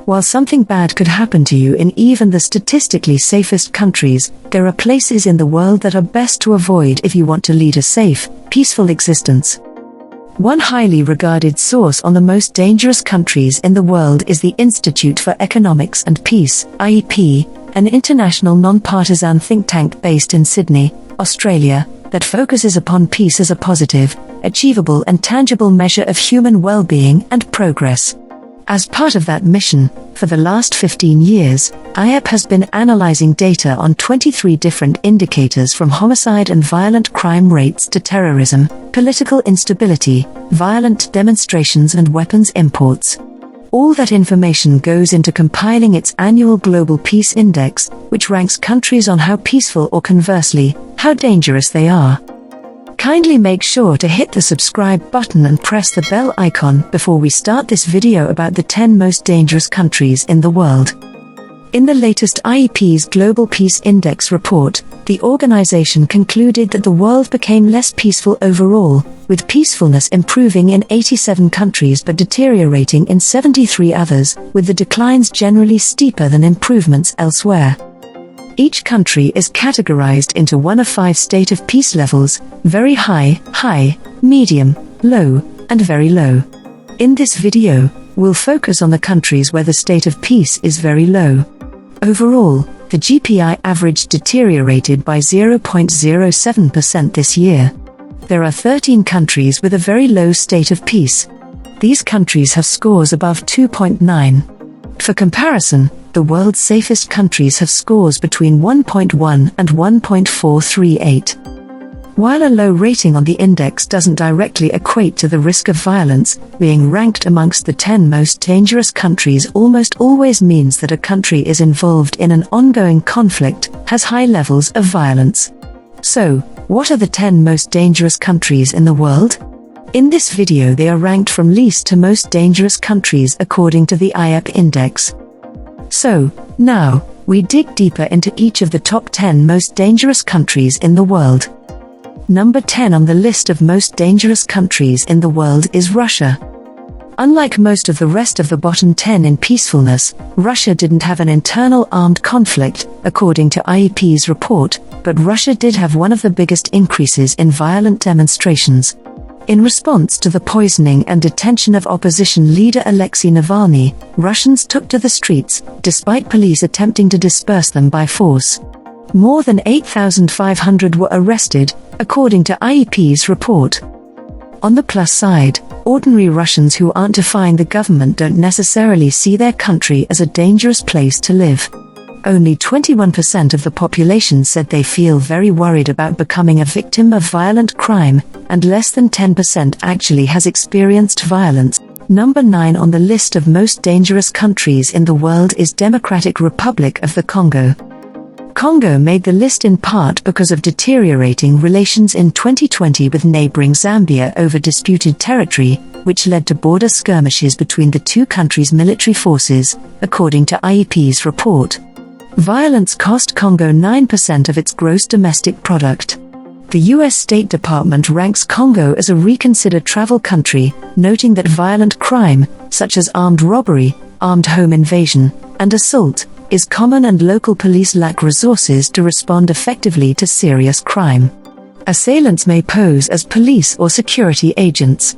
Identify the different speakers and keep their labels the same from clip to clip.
Speaker 1: While something bad could happen to you in even the statistically safest countries, there are places in the world that are best to avoid if you want to lead a safe, peaceful existence. One highly regarded source on the most dangerous countries in the world is the Institute for Economics and Peace, IEP, an international non-partisan think tank based in Sydney, Australia, that focuses upon peace as a positive, achievable and tangible measure of human well-being and progress. As part of that mission, for the last 15 years, IEP has been analyzing data on 23 different indicators from homicide and violent crime rates to terrorism, political instability, violent demonstrations and weapons imports. All that information goes into compiling its annual Global Peace Index, which ranks countries on how peaceful or conversely, how dangerous they are. Kindly make sure to hit the subscribe button and press the bell icon before we start this video about the 10 most dangerous countries in the world. In the latest IEP's Global Peace Index report, the organization concluded that the world became less peaceful overall, with peacefulness improving in 87 countries but deteriorating in 73 others, with the declines generally steeper than improvements elsewhere. Each country is categorized into one of 5 state of peace levels: very high, high, medium, low, and very low. In this video, we'll focus on the countries where the state of peace is very low. Overall, the GPI average deteriorated by 0.07% this year. There are 13 countries with a very low state of peace. These countries have scores above 2.9. For comparison, the world's safest countries have scores between 1.1 and 1.438. While a low rating on the index doesn't directly equate to the risk of violence, being ranked amongst the 10 most dangerous countries almost always means that a country is involved in an ongoing conflict, has high levels of violence. So, what are the 10 most dangerous countries in the world? In this video they are ranked from least to most dangerous countries according to the IEP index. So, now, we dig deeper into each of the top 10 most dangerous countries in the world. Number 10 on the list of most dangerous countries in the world is Russia. Unlike most of the rest of the bottom 10 in peacefulness, Russia didn't have an internal armed conflict, according to IEP's report, but Russia did have one of the biggest increases in violent demonstrations. In response to the poisoning and detention of opposition leader Alexei Navalny, Russians took to the streets, despite police attempting to disperse them by force. More than 8,500 were arrested, according to IEP's report. On the plus side, ordinary Russians who aren't defying the government don't necessarily see their country as a dangerous place to live. Only 21% of the population said they feel very worried about becoming a victim of violent crime, and less than 10% actually has experienced violence. Number 9 on the list of most dangerous countries in the world is Democratic Republic of the Congo. Congo made the list in part because of deteriorating relations in 2020 with neighboring Zambia over disputed territory, which led to border skirmishes between the two countries' military forces, according to IEP's report. Violence cost Congo 9% of its gross domestic product. The U.S. State Department ranks Congo as a reconsider travel country, noting that violent crime, such as armed robbery, armed home invasion, and assault, is common and local police lack resources to respond effectively to serious crime. Assailants may pose as police or security agents.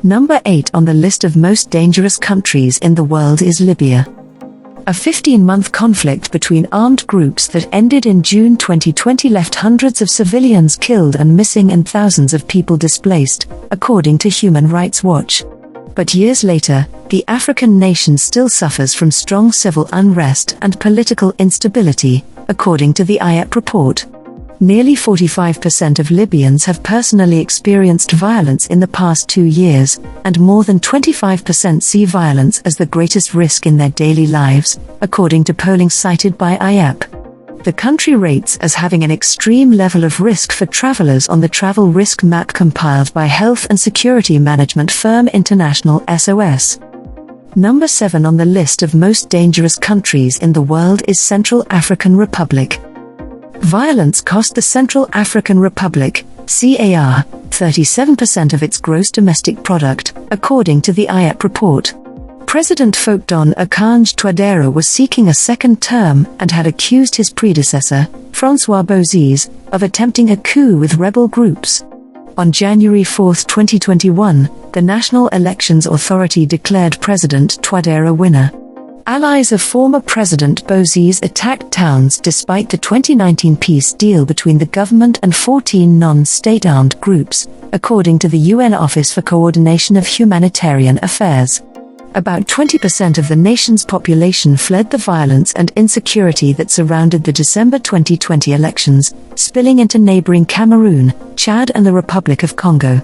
Speaker 1: Number 8 on the list of most dangerous countries in the world is Libya. A 15-month conflict between armed groups that ended in June 2020 left hundreds of civilians killed and missing and thousands of people displaced, according to Human Rights Watch. But years later, the African nation still suffers from strong civil unrest and political instability, according to the IEP report. Nearly 45% of Libyans have personally experienced violence in the past 2 years, and more than 25% see violence as the greatest risk in their daily lives, according to polling cited by IEP. The country rates as having an extreme level of risk for travelers on the travel risk map compiled by health and security management firm International SOS. Number 7 on the list of most dangerous countries in the world is Central African Republic. Violence cost the Central African Republic, CAR, 37% of its gross domestic product, according to the IEP report. President Faure Archange Touadéra was seeking a second term and had accused his predecessor, François Bozizé, of attempting a coup with rebel groups. On January 4, 2021, the National Elections Authority declared President Touadéra winner. Allies of former President Bozizé attacked towns despite the 2019 peace deal between the government and 14 non-state armed groups, according to the UN Office for Coordination of Humanitarian Affairs. About 20% of the nation's population fled the violence and insecurity that surrounded the December 2020 elections, spilling into neighboring Cameroon, Chad and the Republic of Congo.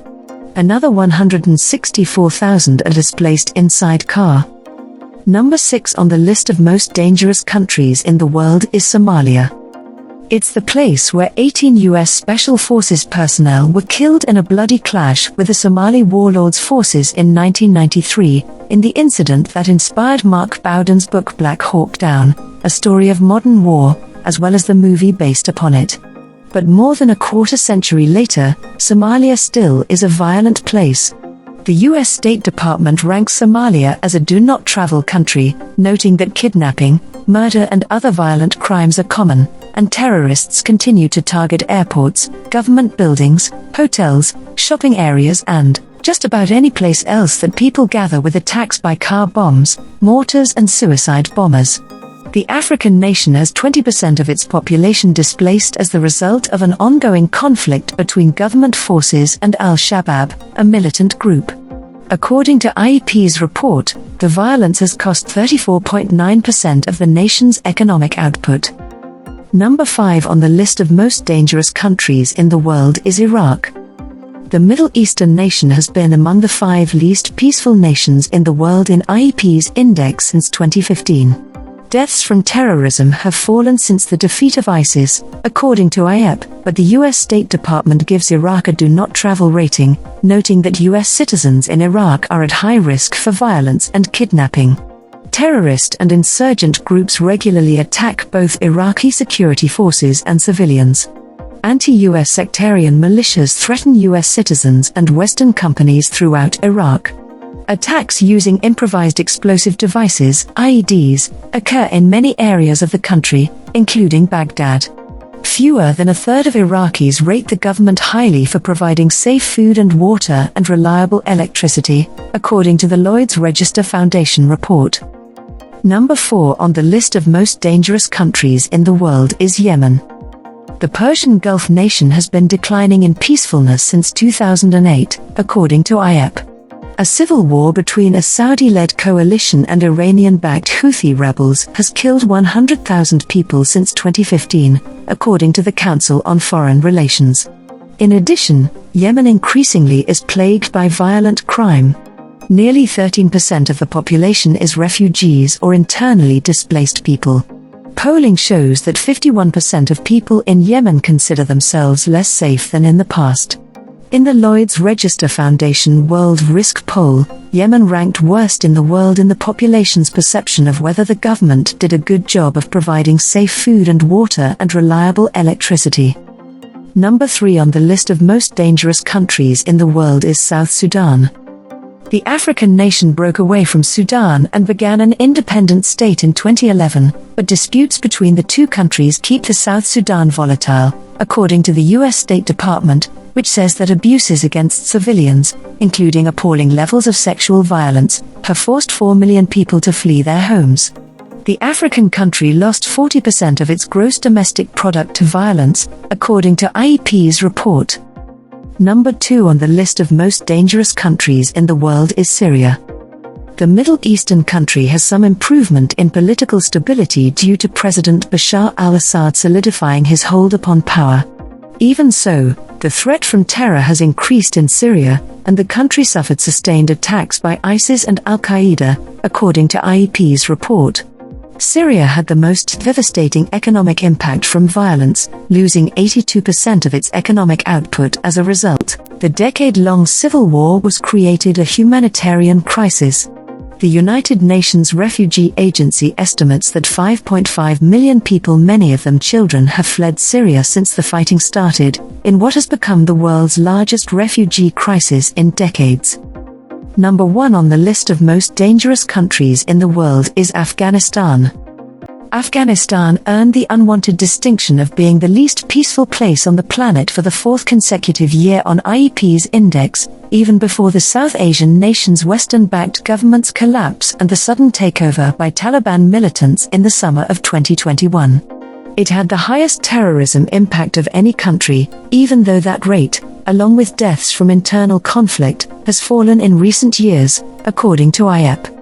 Speaker 1: Another 164,000 are displaced inside CAR. Number 6 on the list of most dangerous countries in the world is Somalia. It's the place where 18 U.S. Special Forces personnel were killed in a bloody clash with the Somali warlords' forces in 1993, in the incident that inspired Mark Bowden's book Black Hawk Down, a story of modern war, as well as the movie based upon it. But more than a quarter century later, Somalia still is a violent place. The U.S. State Department ranks Somalia as a do-not-travel country, noting that kidnapping, murder and other violent crimes are common, and terrorists continue to target airports, government buildings, hotels, shopping areas and just about any place else that people gather, with attacks by car bombs, mortars and suicide bombers. The African nation has 20% of its population displaced as the result of an ongoing conflict between government forces and Al-Shabaab, a militant group. According to IEP's report, the violence has cost 34.9% of the nation's economic output. Number 5 on the list of most dangerous countries in the world is Iraq. The Middle Eastern nation has been among the 5 least peaceful nations in the world in IEP's index since 2015. Deaths from terrorism have fallen since the defeat of ISIS, according to IEP, but the U.S. State Department gives Iraq a do-not-travel rating, noting that U.S. citizens in Iraq are at high risk for violence and kidnapping. Terrorist and insurgent groups regularly attack both Iraqi security forces and civilians. Anti-U.S. sectarian militias threaten U.S. citizens and Western companies throughout Iraq. Attacks using improvised explosive devices, IEDs, occur in many areas of the country, including Baghdad. Fewer than a third of Iraqis rate the government highly for providing safe food and water and reliable electricity, according to the Lloyd's Register Foundation report. Number 4 on the list of most dangerous countries in the world is Yemen. The Persian Gulf nation has been declining in peacefulness since 2008, according to IEP. A civil war between a Saudi-led coalition and Iranian-backed Houthi rebels has killed 100,000 people since 2015, according to the Council on Foreign Relations. In addition, Yemen increasingly is plagued by violent crime. Nearly 13% of the population is refugees or internally displaced people. Polling shows that 51% of people in Yemen consider themselves less safe than in the past. In the Lloyd's Register Foundation World Risk Poll, Yemen ranked worst in the world in the population's perception of whether the government did a good job of providing safe food and water and reliable electricity. Number 3 on the list of most dangerous countries in the world is South Sudan. The African nation broke away from Sudan and began an independent state in 2011, but disputes between the two countries keep the South Sudan volatile, according to the U.S. State Department, which says that abuses against civilians, including appalling levels of sexual violence, have forced 4 million people to flee their homes. The African country lost 40% of its gross domestic product to violence, according to IEP's report. Number 2 on the list of most dangerous countries in the world is Syria. The Middle Eastern country has some improvement in political stability due to President Bashar al-Assad solidifying his hold upon power. Even so, the threat from terror has increased in Syria, and the country suffered sustained attacks by ISIS and Al-Qaeda, according to IEP's report. Syria had the most devastating economic impact from violence, losing 82% of its economic output as a result. The decade-long civil war was created a humanitarian crisis. The United Nations Refugee Agency estimates that 5.5 million people, many of them children, have fled Syria since the fighting started, in what has become the world's largest refugee crisis in decades. Number 1 on the list of most dangerous countries in the world is Afghanistan. Afghanistan earned the unwanted distinction of being the least peaceful place on the planet for the 4th consecutive year on IEP's index, even before the South Asian nation's Western-backed government's collapse and the sudden takeover by Taliban militants in the summer of 2021. It had the highest terrorism impact of any country, even though that rate, along with deaths from internal conflict, has fallen in recent years, according to IEP.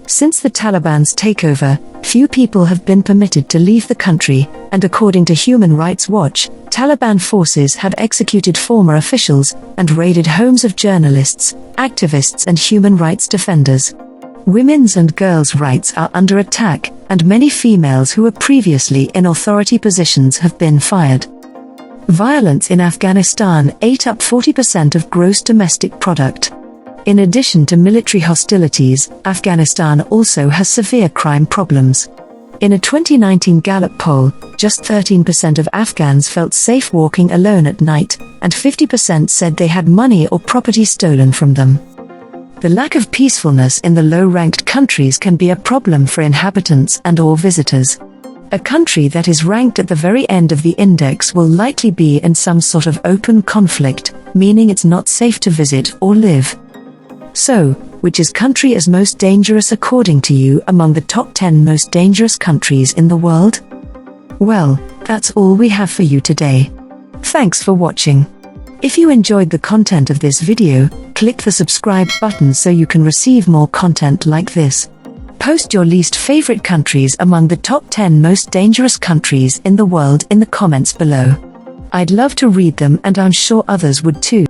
Speaker 1: Since the Taliban's takeover, few people have been permitted to leave the country, and according to Human Rights Watch, Taliban forces have executed former officials and raided homes of journalists, activists and human rights defenders. Women's and girls' rights are under attack, and many females who were previously in authority positions have been fired. Violence in Afghanistan ate up 40% of gross domestic product. In addition to military hostilities, Afghanistan also has severe crime problems. In a 2019 Gallup poll, just 13% of Afghans felt safe walking alone at night, and 50% said they had money or property stolen from them. The lack of peacefulness in the low-ranked countries can be a problem for inhabitants and/or visitors. A country that is ranked at the very end of the index will likely be in some sort of open conflict, meaning it's not safe to visit or live. So, which country is most dangerous according to you among the top 10 most dangerous countries in the world? Well, that's all we have for you today. Thanks for watching. If you enjoyed the content of this video, click the subscribe button so you can receive more content like this. Post your least favorite countries among the top 10 most dangerous countries in the world in the comments below. I'd love to read them and I'm sure others would too.